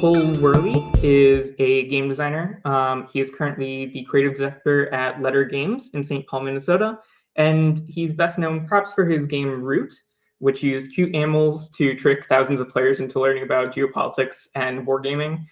Cole Wehrle is a game designer. He is currently the creative director at Letter Games in St. Paul, Minnesota, and he's best known perhaps for his game Root, which used cute animals to trick thousands of players into learning about geopolitics and wargaming.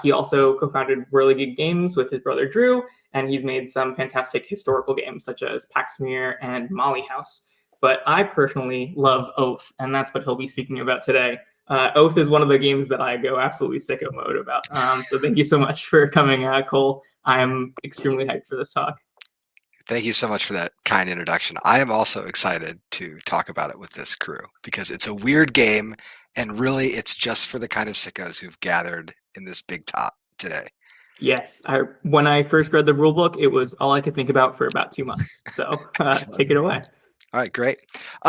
He also co-founded Whirligig Games with his brother Drew, and he's made some fantastic historical games such as Paxmere and Molly House. But I personally love Oath, and that's what he'll be speaking about today. Oath is one of the games that I go absolutely sicko mode about. So thank you so much for coming, Cole. I'm extremely hyped for this talk. Thank you so much for that kind introduction. I am also excited to talk about it with this crew because it's a weird game, and really it's just for the kind of sickos who've gathered in this big top today. Yes, when I first read the rulebook, it was all I could think about for about 2 months. So take it away. All right, great.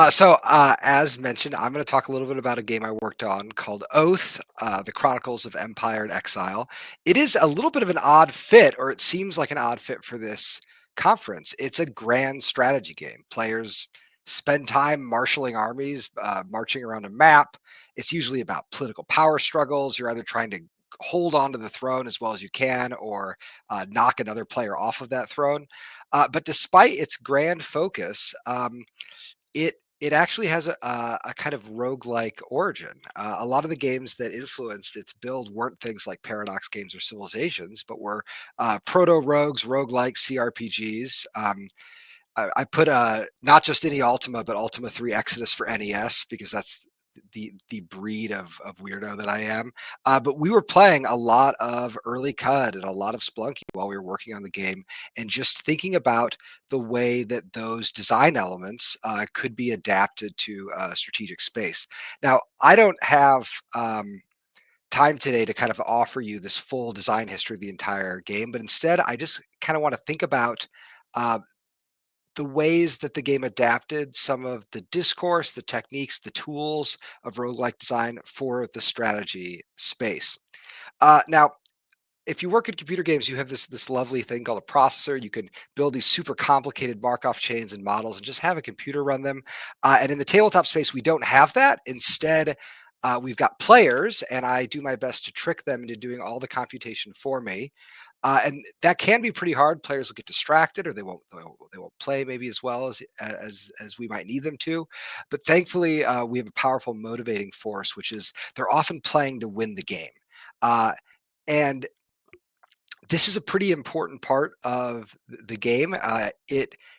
So as mentioned, I'm going to talk a little bit about a game I worked on called Oath, The Chronicles of Empire and Exile. It is a little bit of an odd fit, or it seems like an odd fit for this conference. It's a grand strategy game. Players spend time marshaling armies, marching around a map. It's usually about political power struggles. You're either trying to hold on to the throne as well as you can, or knock another player off of that throne. But despite its grand focus, it actually has a kind of roguelike origin. A lot of the games that influenced its build weren't things like Paradox games or Civilizations, but were proto-rogues, roguelike CRPGs. I put not just any Ultima, but Ultima 3 Exodus for NES because that's the breed of weirdo that I am. But we were playing a lot of early CUD and a lot of Splunky while we were working on the game, and just thinking about the way that those design elements could be adapted to strategic space. Now, I don't have time today to kind of offer you this full design history of the entire game, but instead, I just kind of want to think about uh, the ways that the game adapted some of the discourse, the techniques, the tools of roguelike design for the strategy space. Now, if you work in computer games, you have this lovely thing called a processor. You can build these super complicated Markov chains and models and just have a computer run them. And in the tabletop space, we don't have that. Instead, we've got players, and I do my best to trick them into doing all the computation for me. And that can be pretty hard. Players will get distracted, or they won't play maybe as well as we might need them to. But thankfully, we have a powerful motivating force, which is they're often playing to win the game. And this is a pretty important part of the game.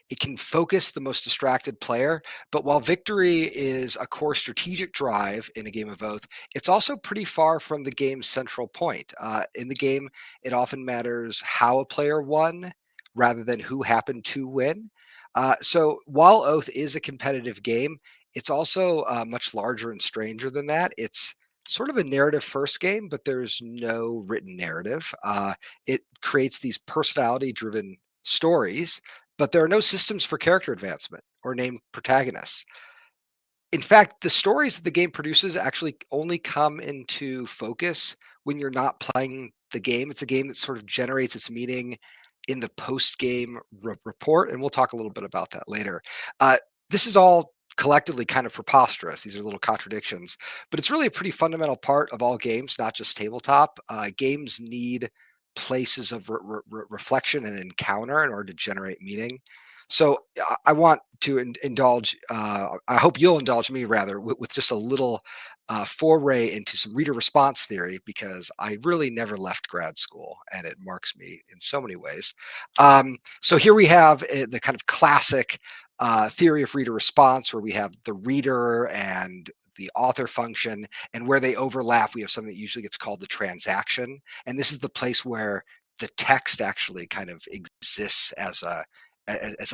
It can focus the most distracted player, but while victory is a core strategic drive in a game of Oath, it's also pretty far from the game's central point. In the game, it often matters how a player won rather than who happened to win. So while Oath is a competitive game, it's also much larger and stranger than that. It's sort of a narrative first game, but there's no written narrative. It creates these personality driven stories, but there are no systems for character advancement or named protagonists. In fact, the stories that the game produces actually only come into focus when you're not playing the game. It's a game that sort of generates its meaning in the post game report, and we'll talk a little bit about that later. This is all collectively kind of preposterous. These are little contradictions, but it's really a pretty fundamental part of all games, not just tabletop. Games need places of reflection and encounter in order to generate meaning. So I want to indulge, I hope you'll indulge me rather, with just a little foray into some reader response theory, because I really never left grad school and it marks me in so many ways. So here we have the kind of classic theory of reader response, where we have the reader and the author function, and where they overlap, we have something that usually gets called the transaction. And this is the place where the text actually kind of exists as a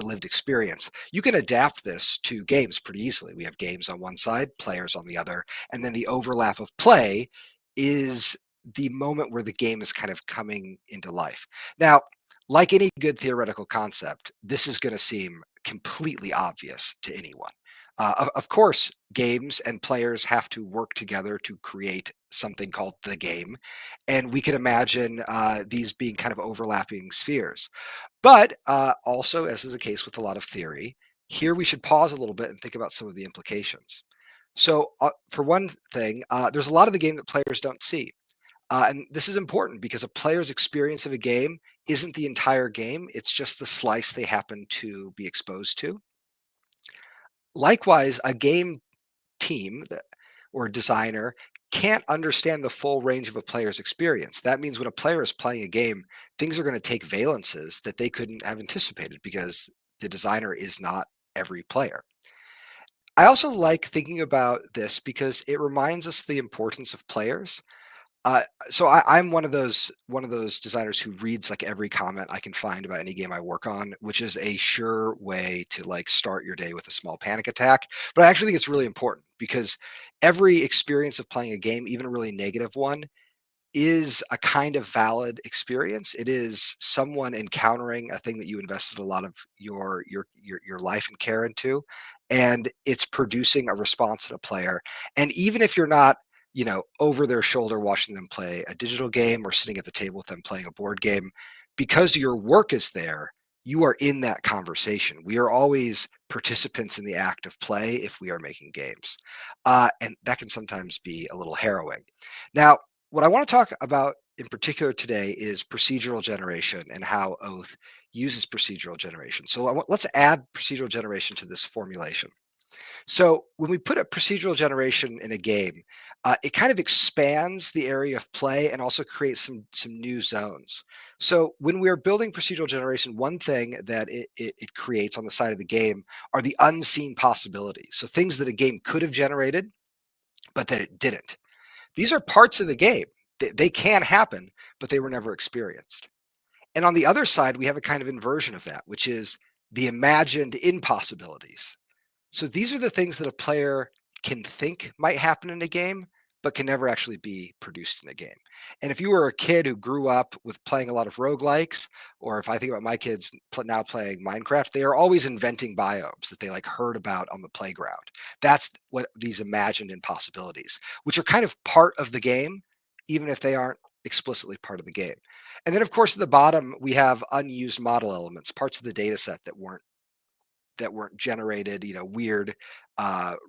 lived experience. You can adapt this to games pretty easily. We have games on one side, players on the other, and then the overlap of play is the moment where the game is kind of coming into life. Now, like any good theoretical concept, this is going to seem completely obvious to anyone. Of course, games and players have to work together to create something called the game. And we can imagine these being kind of overlapping spheres. But also, as is the case with a lot of theory, here we should pause a little bit and think about some of the implications. So for one thing, there's a lot of the game that players don't see. And this is important because a player's experience of a game isn't the entire game, it's just the slice they happen to be exposed to. Likewise, a game team or designer can't understand the full range of a player's experience. That means when a player is playing a game, things are going to take valences that they couldn't have anticipated because the designer is not every player. I also like thinking about this because it reminds us the importance of players. I'm one of those designers who reads like every comment I can find about any game I work on, which is a sure way to like start your day with a small panic attack. But I actually think it's really important because every experience of playing a game, even a really negative one, is a kind of valid experience. It is someone encountering a thing that you invested a lot of your life and care into, and it's producing a response in a player. And even if you're not, over their shoulder watching them play a digital game or sitting at the table with them playing a board game, because your work is there, you are in that conversation. We are always participants in the act of play if we are making games, and that can sometimes be a little harrowing. Now, what I want to talk about in particular today is procedural generation and how Oath uses procedural generation. So let's add procedural generation to this formulation. So when we put a procedural generation in a game, it kind of expands the area of play and also creates some new zones. So when we're building procedural generation, one thing that it creates on the side of the game are the unseen possibilities. So things that a game could have generated, but that it didn't. These are parts of the game. They can happen, but they were never experienced. And on the other side, we have a kind of inversion of that, which is the imagined impossibilities. So these are the things that a player can think might happen in a game, but can never actually be produced in a game. And if you were a kid who grew up with playing a lot of roguelikes, or if I think about my kids now playing Minecraft, they are always inventing biomes that they like heard about on the playground. That's what these imagined impossibilities, which are kind of part of the game, even if they aren't explicitly part of the game. And then, of course, at the bottom, we have unused model elements, parts of the data set that weren't generated, weird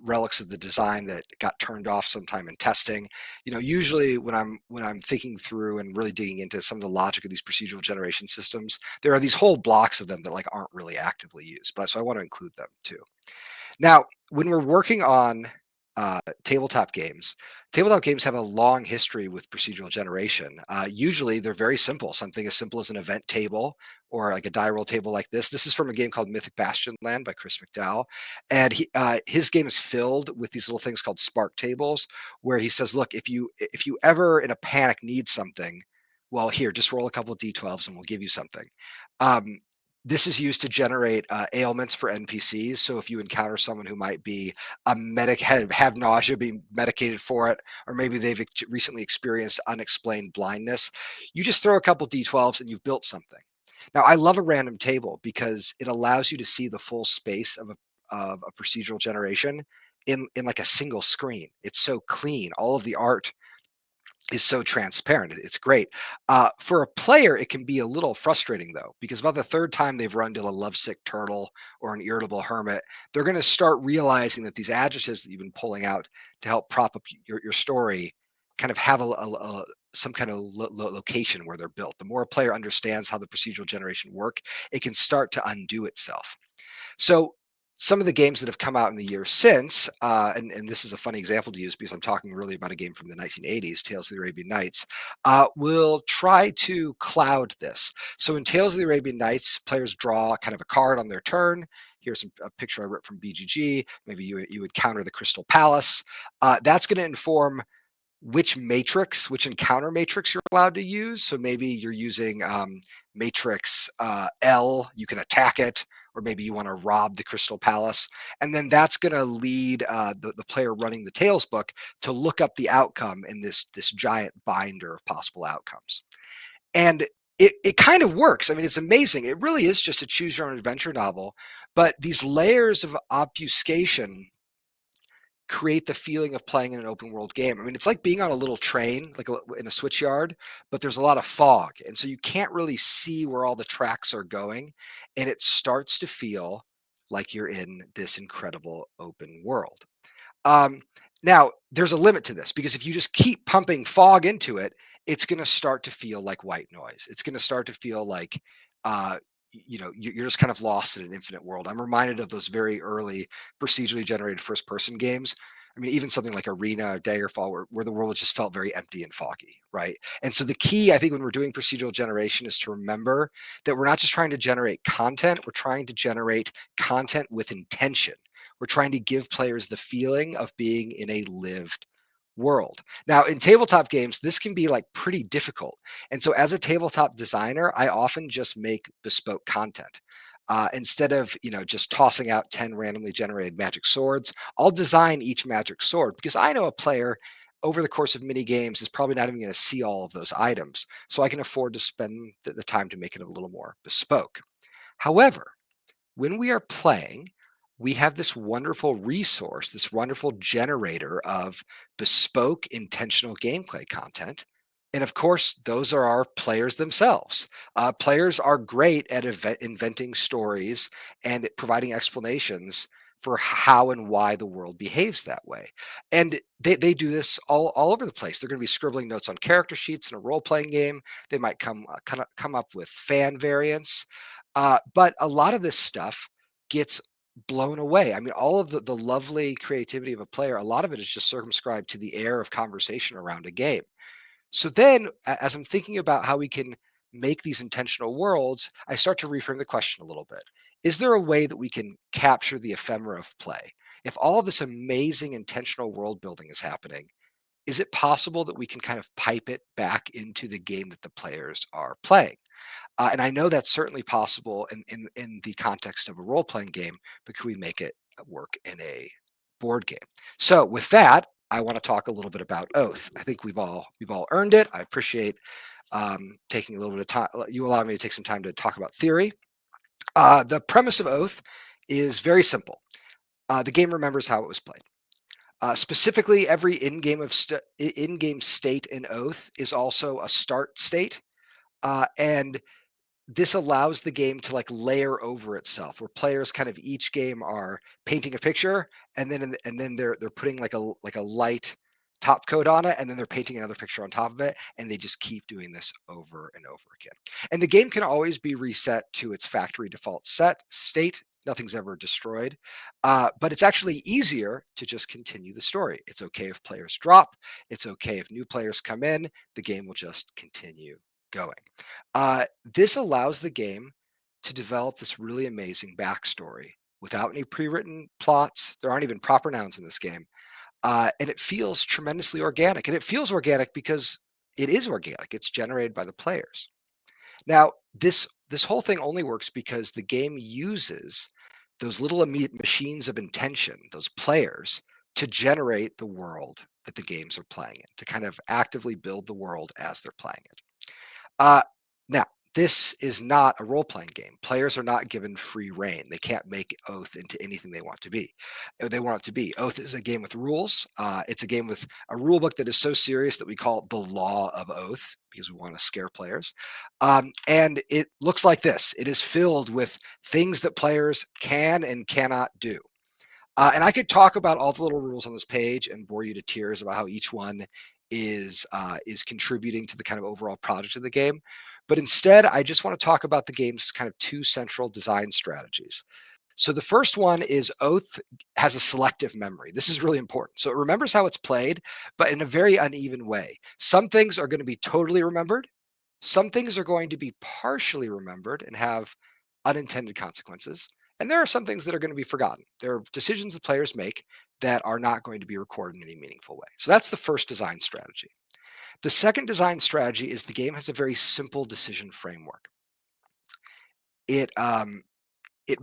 relics of the design that got turned off sometime in testing. Usually when I'm thinking through and really digging into some of the logic of these procedural generation systems, there are these whole blocks of them that like aren't really actively used. But so I want to include them too. Now, when we're working on tabletop games have a long history with procedural generation. Usually, they're very simple. Something as simple as an event table or like a die roll table like this. This is from a game called Mythic Bastion Land by Chris McDowell, and his game is filled with these little things called spark tables, where he says, "Look, if you ever in a panic need something, well, here, just roll a couple of d12s and we'll give you something." Um, this is used to generate ailments for NPCs. So if you encounter someone who might be a medic, have nausea, being medicated for it, or maybe they've recently experienced unexplained blindness, you just throw a couple d12s and you've built something. Now, I love a random table because it allows you to see the full space of a procedural generation in like a single screen. It's so clean. All of the art is so transparent. It's great. For a player, it can be a little frustrating though, because about the third time they've run to a lovesick turtle or an irritable hermit, they're going to start realizing that these adjectives that you've been pulling out to help prop up your story kind of have some kind of location where they're built. The more a player understands how the procedural generation work, it can start to undo itself. So some of the games that have come out in the years since, and this is a funny example to use because I'm talking really about a game from the 1980s, Tales of the Arabian Nights, will try to cloud this. So in Tales of the Arabian Nights, players draw kind of a card on their turn. Here's a picture I wrote from BGG. Maybe you encounter the Crystal Palace. That's going to inform which encounter matrix you're allowed to use. So maybe you're using matrix L, you can attack it, or maybe you want to rob the Crystal Palace. And then that's going to lead the player running the Tales book to look up the outcome in this giant binder of possible outcomes. And it kind of works. I mean, it's amazing. It really is just a choose your own adventure novel, but these layers of obfuscation create the feeling of playing in an open world game. I mean, it's like being on a little train, like in a switch yard, but there's a lot of fog. And so you can't really see where all the tracks are going. And it starts to feel like you're in this incredible open world. Um, Now, there's a limit to this because if you just keep pumping fog into it, it's going to start to feel like white noise. It's going to start to feel like, uh, you're just kind of lost in an infinite world. I'm reminded of those very early procedurally generated first person games. I mean, even something like Arena or Daggerfall, where the world just felt very empty and foggy, right? And so the key, I think, when we're doing procedural generation is to remember that we're not just trying to generate content, we're trying to generate content with intention. We're trying to give players the feeling of being in a lived world. Now, in tabletop games, this can be like pretty difficult. And so, as a tabletop designer, I often just make bespoke content. Instead of just tossing out 10 randomly generated magic swords, I'll design each magic sword because I know a player over the course of many games is probably not even going to see all of those items. So I can afford to spend the time to make it a little more bespoke. However, when we are playing, we have this wonderful resource, this wonderful generator of bespoke intentional gameplay content. And of course, those are our players themselves. Players are great at inventing stories and providing explanations for how and why the world behaves that way. And they do this all over the place. They're going to be scribbling notes on character sheets in a role playing game. They might come up with fan variants. But a lot of this stuff gets blown away. I mean, all of the lovely creativity of a player, a lot of it is just circumscribed to the air of conversation around a game. So then, as I'm thinking about how we can make these intentional worlds, I start to reframe the question a little bit. Is there a way that we can capture the ephemera of play? If all of this amazing intentional world building is happening, is it possible that we can kind of pipe it back into the game that the players are playing? And I know that's certainly possible in the context of a role playing game, but could we make it work in a board game? So with that, I want to talk a little bit about Oath. I think we've all earned it. I appreciate taking a little bit of time. You allowed me to take some time to talk about theory. The premise of Oath is very simple. The game remembers how it was played. Specifically, every in-game state in Oath is also a start state, and this allows the game to like layer over itself, where players kind of each game are painting a picture, and then they're putting like a light top coat on it, and then they're painting another picture on top of it, and they just keep doing this over and over again. And the game can always be reset to its factory default set state. Nothing's ever destroyed, but it's actually easier to just continue the story. It's okay if players drop. It's okay if new players come in. The game will just continue going. This allows the game to develop this really amazing backstory without any pre-written plots. There aren't even proper nouns in this game, and it feels tremendously organic. And it feels organic because it is organic. It's generated by the players. Now, this whole thing only works because the game uses those little machines of intention, those players, to generate the world that the games are playing in, to kind of actively build the world as they're playing it. Uh, Now, this is not a role-playing game. Players are not given free reign. They can't make Oath into anything they want to be. They want it to be. Oath is a game with rules. It's a game with a rule book that is so serious that we call it the Law of Oath because we want to scare players. And it looks like this. It is filled with things that players can and cannot do. And I could talk about all the little rules on this page and bore you to tears about how each one is contributing to the kind of overall project of the game. But instead, I just want to talk about the game's kind of two central design strategies. So the first one is Oath has a selective memory. This is really important. So it remembers how it's played, but in a very uneven way. Some things are going to be totally remembered. Some things are going to be partially remembered and have unintended consequences. And there are some things that are going to be forgotten. There are decisions the players make that are not going to be recorded in any meaningful way. So that's the first design strategy. The second design strategy is the game has a very simple decision framework. It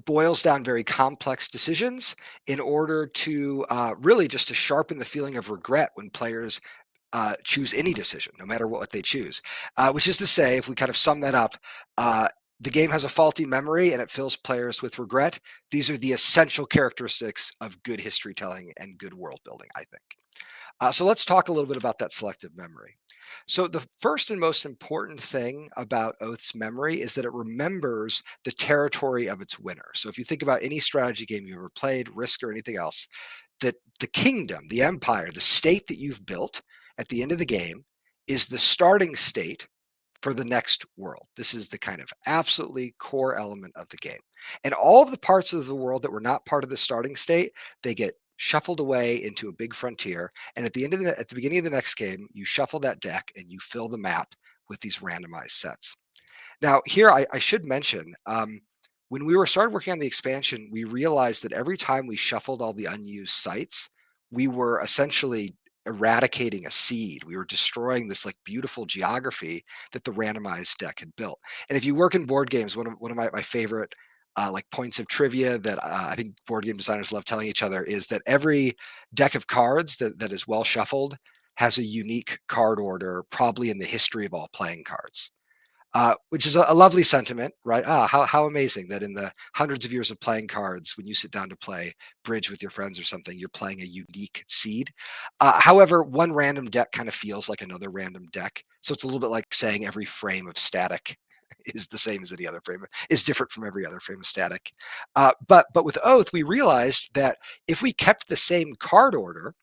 boils down very complex decisions in order to really just to sharpen the feeling of regret when players choose any decision, no matter what they choose. Which is to say, if we kind of sum that up, the game has a faulty memory and it fills players with regret. These are the essential characteristics of good history telling and good world building, I think. So let's talk a little bit about that selective memory. So the first and most important thing about Oath's memory is that it remembers the territory of its winner. So if you think about any strategy game you've ever played, Risk or anything else, that the kingdom, the empire, the state that you've built at the end of the game is the starting state for the next world. This is the kind of absolutely core element of the game. And all of the parts of the world that were not part of the starting state, they get shuffled away into a big frontier. And at the beginning of the next game, you shuffle that deck and you fill the map with these randomized sets. Now, here I should mention, when we were started working on the expansion, we realized that every time we shuffled all the unused sites, we were essentially eradicating a seed. We were destroying this like beautiful geography that the randomized deck had built. And if you work in board games, one of my favorite like points of trivia that I think board game designers love telling each other is that every deck of cards that is well shuffled has a unique card order, probably in the history of all playing cards, which is a lovely sentiment, right? How amazing that in the hundreds of years of playing cards, when you sit down to play bridge with your friends or something, you're playing a unique seed. However, one random deck kind of feels like another random deck. So it's a little bit like saying every frame of static is the same as any other frame, is different from every other frame of static. But with Oath, we realized that if we kept the same card order,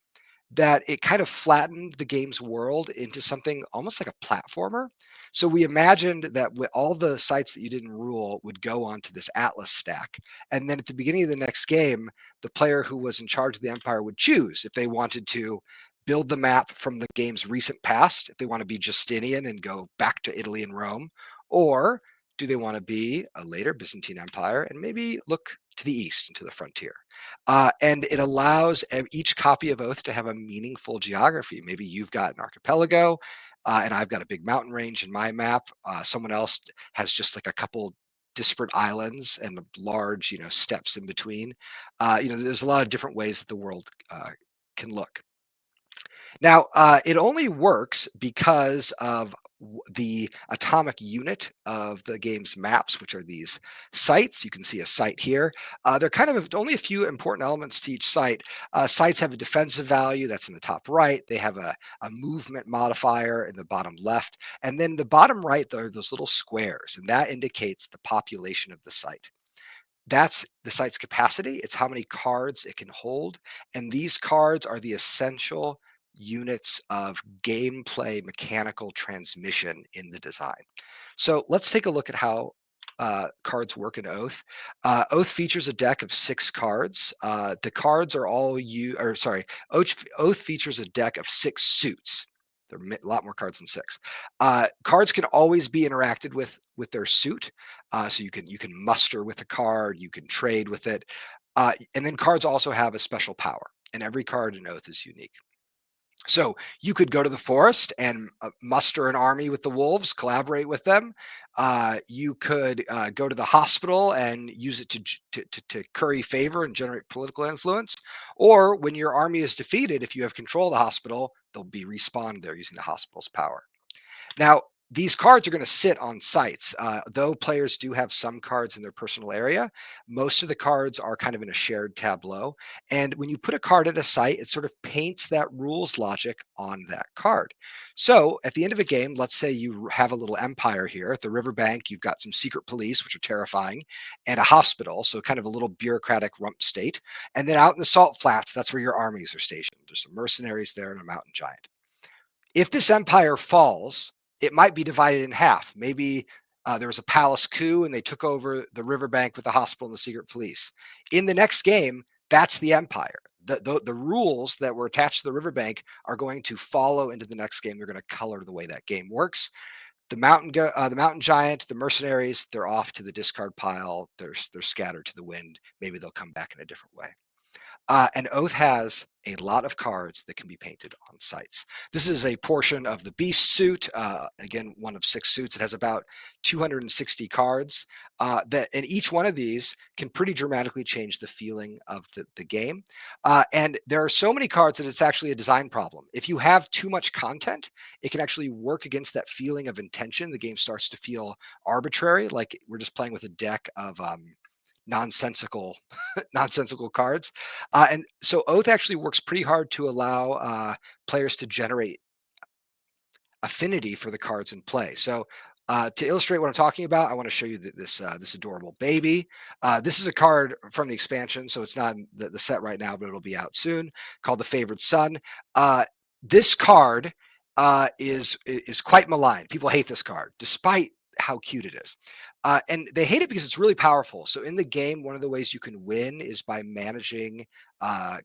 that it kind of flattened the game's world into something almost like a platformer. So we imagined that all the sites that you didn't rule would go onto this Atlas stack. And then at the beginning of the next game, the player who was in charge of the empire would choose if they wanted to build the map from the game's recent past, if they want to be Justinian and go back to Italy and Rome, or do they want to be a later Byzantine Empire and maybe look to the east into the frontier? And it allows each copy of Oath to have a meaningful geography. Maybe you've got an archipelago, and I've got a big mountain range in my map. Someone else has just like a couple disparate islands and large, steps in between. There's a lot of different ways that the world can look. Now, it only works because of the atomic unit of the game's maps, which are these sites. You can see a site here. They're kind of only a few important elements to each site. Sites have a defensive value that's in the top right. They have a movement modifier in the bottom left. And then the bottom right, there are those little squares, and that indicates the population of the site. That's the site's capacity. It's how many cards it can hold. And these cards are the essential units of gameplay mechanical transmission in the design. So let's take a look at how cards work in Oath. Oath features a deck of 6 cards. The cards are all Oath features a deck of 6 suits. There are a lot more cards than 6. Cards can always be interacted with their suit. So you can muster with a card, you can trade with it. And then cards also have a special power, and every card in Oath is unique. So you could go to the forest and muster an army with the wolves, collaborate with them. You could go to the hospital and use it to curry favor and generate political influence. Or when your army is defeated, if you have control of the hospital, they'll be respawned there using the hospital's power. Now, these cards are going to sit on sites. Though players do have some cards in their personal area, most of the cards are kind of in a shared tableau. And when you put a card at a site, it sort of paints that rules logic on that card. So at the end of a game, let's say you have a little empire here. At the riverbank, you've got some secret police, which are terrifying, and a hospital, so kind of a little bureaucratic rump state. And then out in the salt flats, that's where your armies are stationed. There's some mercenaries there and a mountain giant. If this empire falls, it might be divided in half. Maybe there was a palace coup and they took over the riverbank with the hospital and the secret police. In the next game, that's the empire. The rules that were attached to the riverbank are going to follow into the next game. They're going to color the way that game works. The mountain giant, the mercenaries, they're off to the discard pile. They're scattered to the wind. Maybe they'll come back in a different way. And Oath has a lot of cards that can be painted on sites. This is a portion of the Beast suit. Again, one of 6 suits. It has about 260 cards. And each one of these can pretty dramatically change the feeling of the game. And there are so many cards that it's actually a design problem. If you have too much content, it can actually work against that feeling of intention. The game starts to feel arbitrary, like we're just playing with a deck of nonsensical cards. And so Oath actually works pretty hard to allow players to generate affinity for the cards in play. So to illustrate what I'm talking about, I want to show you this adorable baby. This is a card from the expansion, so it's not in the set right now, but it'll be out soon, called the Favored Son. This card is quite maligned. People hate this card, despite how cute it is. And they hate it because it's really powerful. So in the game, one of the ways you can win is by managing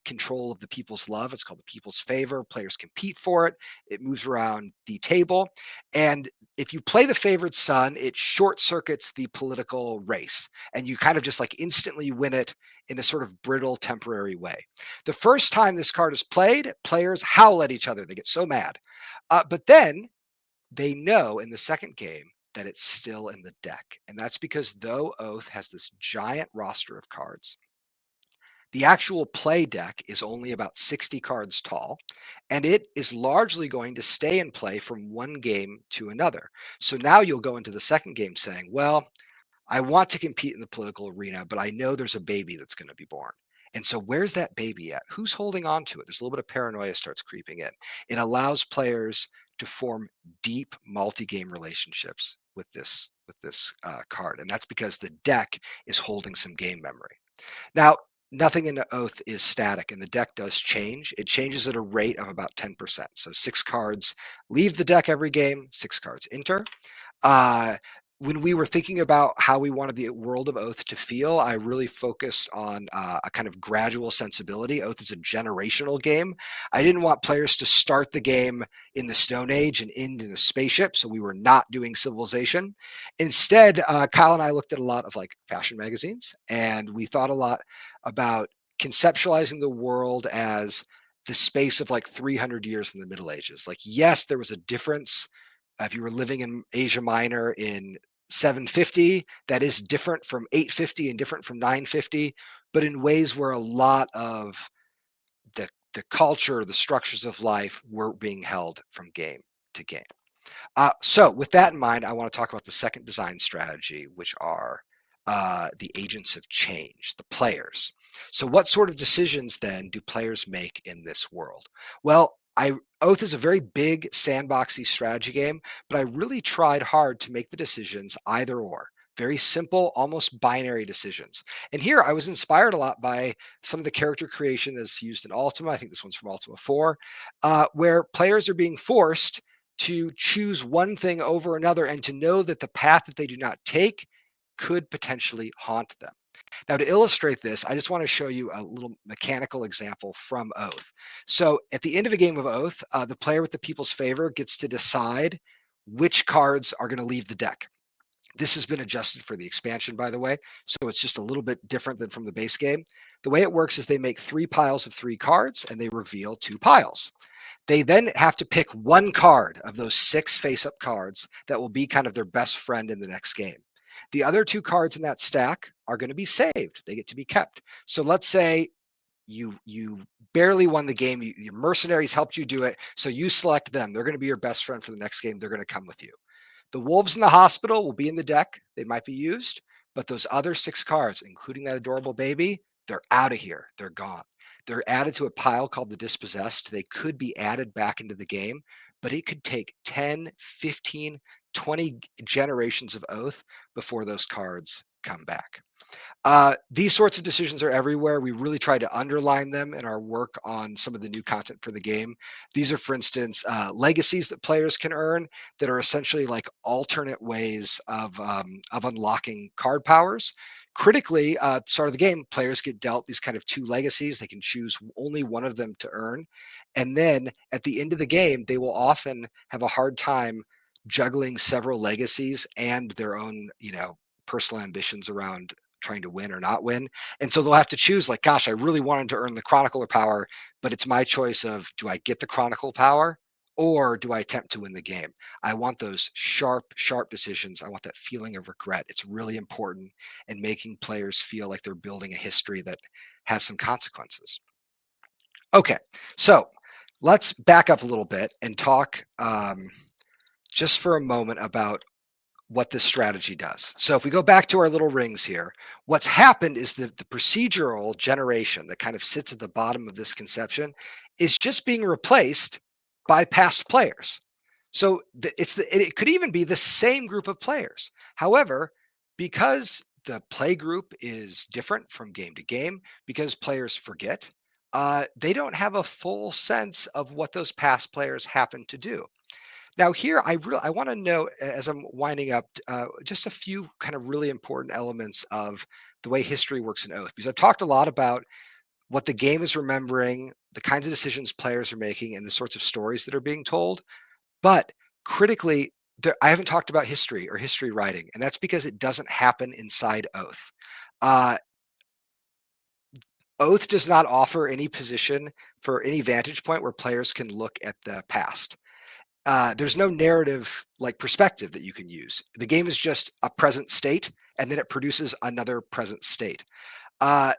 control of the people's love. It's called the people's favor. Players compete for it. It moves around the table. And if you play the favored son, it short circuits the political race. And you kind of just like instantly win it in a sort of brittle, temporary way. The first time this card is played, players howl at each other. They get so mad. But then they know in the second game that it's still in the deck. And that's because though Oath has this giant roster of cards, the actual play deck is only about 60 cards tall, and it is largely going to stay in play from one game to another. So now you'll go into the second game saying, well, I want to compete in the political arena, but I know there's a baby that's going to be born. And so where's that baby at? Who's holding on to it? There's a little bit of paranoia starts creeping in. It allows players to form deep multi-game relationships with this card. And that's because the deck is holding some game memory. Now, nothing in the Oath is static, and the deck does change. It changes at a rate of about 10%. So 6 cards leave the deck every game, 6 cards enter. When we were thinking about how we wanted the world of Oath to feel, I really focused on a kind of gradual sensibility. Oath is a generational game. I didn't want players to start the game in the Stone Age and end in a spaceship, so we were not doing civilization. Instead, Kyle and I looked at a lot of like fashion magazines, and we thought a lot about conceptualizing the world as the space of like 300 years in the Middle Ages. Like, yes, there was a difference. If you were living in Asia Minor in 750, that is different from 850 and different from 950, but in ways where a lot of the culture, the structures of life were being held from game to game. So with that in mind, I want to talk about the second design strategy, which are the agents of change, the players. So what sort of decisions then do players make in this world? Well, Oath is a very big sandboxy strategy game, but I really tried hard to make the decisions either or. Very simple, almost binary decisions. And here I was inspired a lot by some of the character creation that's used in Ultima. I think this one's from Ultima 4, where players are being forced to choose one thing over another and to know that the path that they do not take could potentially haunt them. Now, to illustrate this, I just want to show you a little mechanical example from Oath. So at the end of a game of Oath, the player with the people's favor gets to decide which cards are going to leave the deck. This has been adjusted for the expansion, by the way, so it's just a little bit different than from the base game. The way it works is they make 3 piles of 3 cards, and they reveal 2 piles. They then have to pick one card of those 6 face-up cards that will be kind of their best friend in the next game. The other 2 cards in that stack are going to be saved. They get to be kept. So let's say you barely won the game. Your mercenaries helped you do it. So you select them. They're going to be your best friend for the next game. They're going to come with you. The wolves in the hospital will be in the deck. They might be used, but those other 6 cards, including that adorable baby, they're out of here. They're gone. They're added to a pile called the dispossessed. They could be added back into the game, but it could take 10, 15, 20 generations of Oath before those cards come back. These sorts of decisions are everywhere. We really try to underline them in our work on some of the new content for the game. These are, for instance, legacies that players can earn that are essentially like alternate ways of unlocking card powers. Critically, at the start of the game, players get dealt these kind of 2 legacies. They can choose only one of them to earn. And then at the end of the game, they will often have a hard time juggling several legacies and their own, personal ambitions around trying to win or not win. And so they'll have to choose like, gosh, I really wanted to earn the chronicler power, but it's my choice of, do I get the chronicle power or do I attempt to win the game? I want those sharp decisions. I want that feeling of regret. It's really important in making players feel like they're building a history that has some consequences. Okay, so let's back up a little bit and talk just for a moment about what this strategy does. So if we go back to our little rings here, what's happened is that the procedural generation that kind of sits at the bottom of this conception is just being replaced by past players. So it could even be the same group of players. However, because the play group is different from game to game, because players forget, they don't have a full sense of what those past players happen to do. Now, here I want to note, as I'm winding up, just a few kind of really important elements of the way history works in Oath, because I've talked a lot about what the game is remembering, the kinds of decisions players are making, and the sorts of stories that are being told. But critically, I haven't talked about history or history writing, and that's because it doesn't happen inside Oath. Uh, Oath does not offer any position for any vantage point where players can look at the past. There's no narrative like perspective that you can use. The game is just a present state, and then it produces another present state.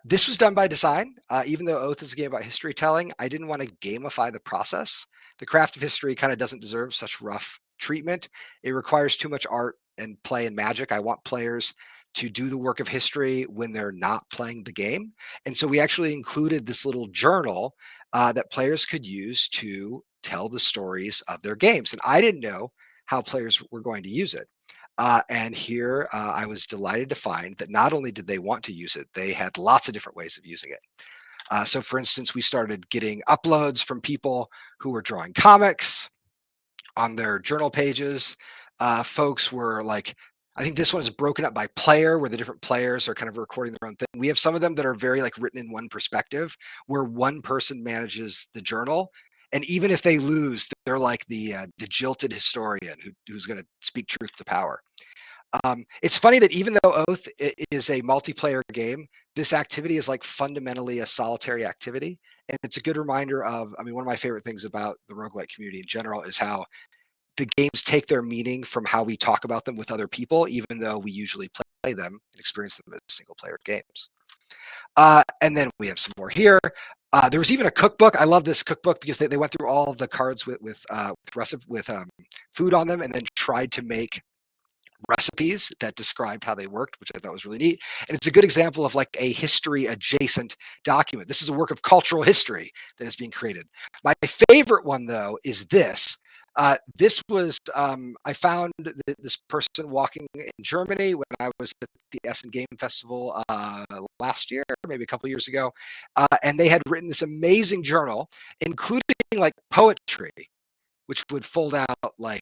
This was done by design. Even though Oath is a game about history telling, I didn't want to gamify the process. The craft of history kind of doesn't deserve such rough treatment. It requires too much art and play and magic. I want players to do the work of history when they're not playing the game. And so we actually included this little journal that players could use to tell the stories of their games. And I didn't know how players were going to use it. And here I was delighted to find that not only did they want to use it, they had lots of different ways of using it. So, for instance, we started getting uploads from people who were drawing comics on their journal pages. Folks were like, I think this one is broken up by player, where the different players are kind of recording their own thing. We have some of them that are very like written in one perspective, where one person manages the journal. And even if they lose, they're like the jilted historian who's going to speak truth to power. It's funny that even though Oath is a multiplayer game, this activity is like fundamentally a solitary activity. And it's a good reminder of, I mean, one of my favorite things about the roguelike community in general is how the games take their meaning from how we talk about them with other people, even though we usually play them and experience them as single player games. And then we have some more here. There was even a cookbook. I love this cookbook because they went through all of the cards with food on them and then tried to make recipes that described how they worked, which I thought was really neat. And it's a good example of like a history adjacent document. This is a work of cultural history that is being created. My favorite one, though, is this. This was, I found this person walking in Germany when I was at the Essen Game Festival last year, maybe a couple years ago. And they had written this amazing journal, including like poetry, which would fold out like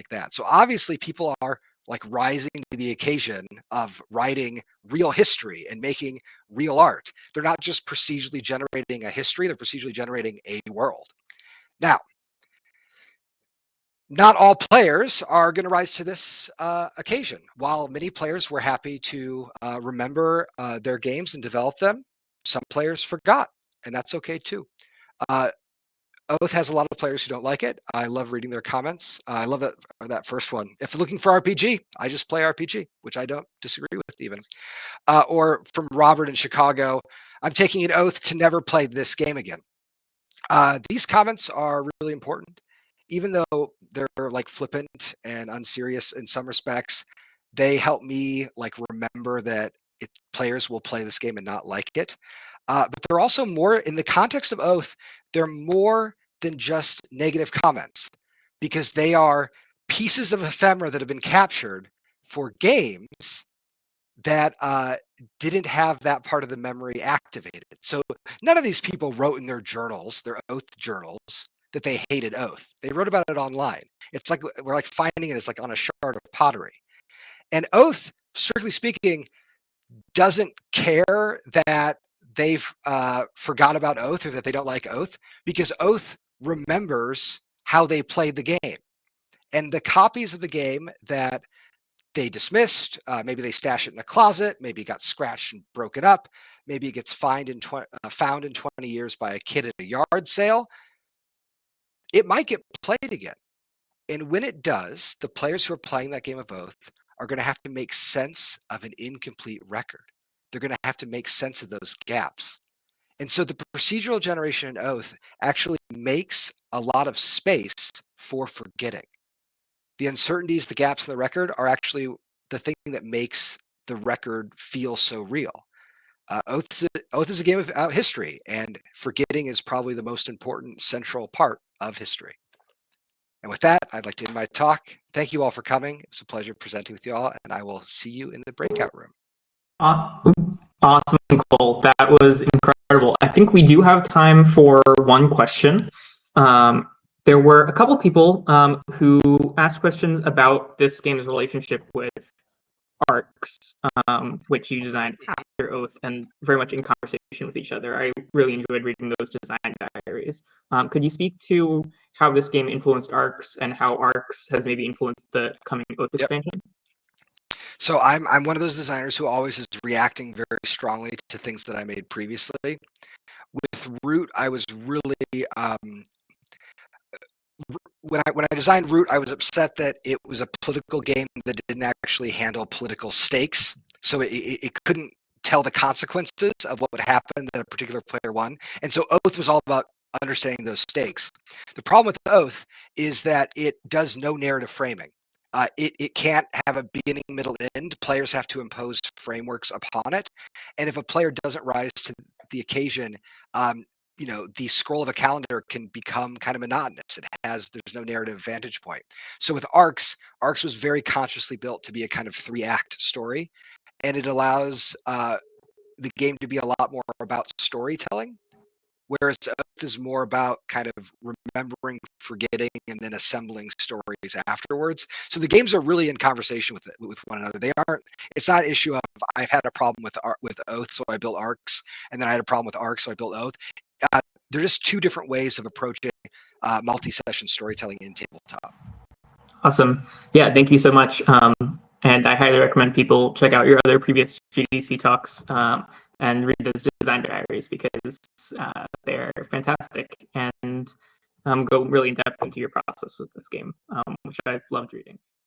that. So obviously people are like rising to the occasion of writing real history and making real art. They're not just procedurally generating a history, they're procedurally generating a world. Now, not all players are going to rise to this occasion. While many players were happy to remember their games and develop them, some players forgot, and that's okay too. Oath has a lot of players who don't like it. I love reading their comments. I love that first one. If looking for RPG, I just play RPG, which I don't disagree with even. Or from Robert in Chicago, I'm taking an oath to never play this game again. These comments are really important. Even though they're like flippant and unserious in some respects, they help me like remember that players will play this game and not like it. But they're also more, in the context of Oath, they're more than just negative comments, because they are pieces of ephemera that have been captured for games that didn't have that part of the memory activated. So none of these people wrote in their journals, their Oath journals, that they hated Oath. They wrote about it online. It's like we're like finding it as like on a shard of pottery. And Oath, strictly speaking, doesn't care that they've forgot about Oath or that they don't like Oath, because Oath remembers how they played the game. And the copies of the game that they dismissed, maybe they stash it in a closet, maybe it got scratched and broken up, maybe it gets found in 20 years by a kid at a yard sale, it might get played again. And when it does, the players who are playing that game of Oath are going to have to make sense of an incomplete record. They're going to have to make sense of those gaps. And so the procedural generation in Oath actually makes a lot of space for forgetting. The uncertainties, the gaps in the record are actually the thing that makes the record feel so real. Oath is a game of history, and forgetting is probably the most important central part of history. And with that, I'd like to end my talk. Thank you all for coming. It was a pleasure presenting with you all, and I will see you in the breakout room. Awesome, Cole. That was incredible. I think think we do have time for one question. There were a couple people who asked questions about this game's relationship with arcs, which you designed after Oath and very much in conversation with each other. I really enjoyed reading those design diaries. Could you speak to how this game influenced arcs and how arcs has maybe influenced the coming Oath expansion? So I'm one of those designers who always is reacting very strongly to things that I made previously. With Root, I was really when I designed Root, I was upset that it was a political game that didn't actually handle political stakes. So it couldn't tell the consequences of what would happen that a particular player won. And so Oath was all about understanding those stakes. The problem with Oath is that it does no narrative framing. It can't have a beginning, middle, end. Players have to impose frameworks upon it. And if a player doesn't rise to the occasion, the scroll of a calendar can become kind of monotonous. There's no narrative vantage point. So with Arcs was very consciously built to be a kind of 3-act story, and it allows the game to be a lot more about storytelling, whereas Oath is more about kind of remembering, forgetting, and then assembling stories afterwards. So the games are really in conversation with one another. They aren't. It's not an issue of I've had a problem with Oath, so I built Arcs, and then I had a problem with Arcs, so I built Oath. They're just two different ways of approaching multi-session storytelling in tabletop. Awesome. Yeah, thank you so much. And I highly recommend people check out your other previous GDC talks and read those design diaries because they're fantastic and go really in depth into your process with this game, which I've loved reading.